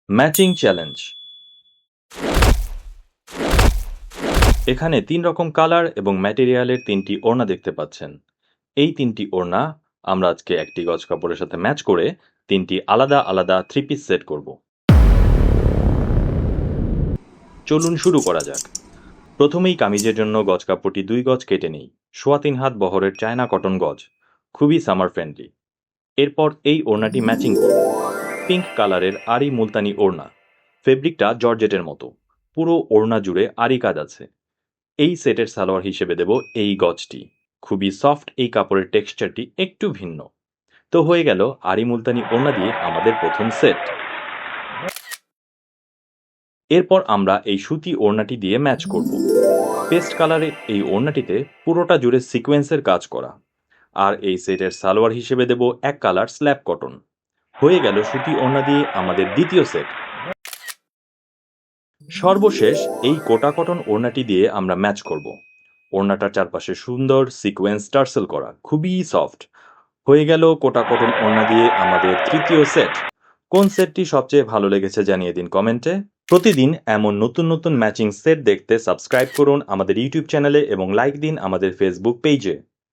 Matching challenge. এখানে ৩ রকম colour এবং ম্যাটেরিয়ালের ৩টি ওড়না দেখতে পাচ্ছেন। এই ৩টি ওড়না আমরা আজকে একটি গজ কাপড়ের সাথে ম্যাচ করে ৩টি আলাদা আলাদা 3 পিস সেট করব। চলুন শুরু করা যাক। প্রথমেই কামিজের জন্য গজ কাপড়টি ২ গজ কেটে নেই। ৩.৫ হাত বহরের চায়না কটন গজ, খুবই সামার ফ্রেন্ডলি। এরপর এই ওড়নাটি ম্যাচিং করব। পিঙ্ক কালারের আরি মুলতানি ওড়না, ফেব্রিকটা জর্জেটের মতো, পুরো ওড়না জুড়ে আরি কাজ আছে। এই সেটের সালোয়ার হিসেবে দেব এই গজটি। খুবই সফট এই কাপড়ের টেক্সচারটি একটু ভিন্ন। তো হয়ে গেল আরি মুলতানি ওড়না দিয়ে আমাদের প্রথম সেট। এরপর আমরা এই সুতি ওড়নাটি দিয়ে ম্যাচ করব। পেস্ট কালারের এই ওড়নাটিতে পুরোটা জুড়ে সিকোয়েন্সের কাজ করা। আর এই সেটের সালোয়ার হিসেবে দেব এক কালার স্ল্যাব কটন। হয়ে গেল সুতি ওড়না দিয়ে আমাদের দ্বিতীয় সেট। সর্বশেষ এই কোটা কটন ওড়নাটি দিয়ে আমরা ম্যাচ করব। ওড়নাটার চারপাশে সুন্দর সিকোয়েন্স টার্সেল করা, খুবই সফট। হয়ে গেল কোটা কটন ওড়না দিয়ে আমাদের তৃতীয় সেট। কোন সেটটি সবচেয়ে ভালো লেগেছে জানিয়ে দিন কমেন্টে। প্রতিদিন এমন নতুন নতুন ম্যাচিং সেট দেখতে সাবস্ক্রাইব করুন আমাদের ইউটিউব চ্যানেলে এবং লাইক দিন আমাদের ফেসবুক পেজে।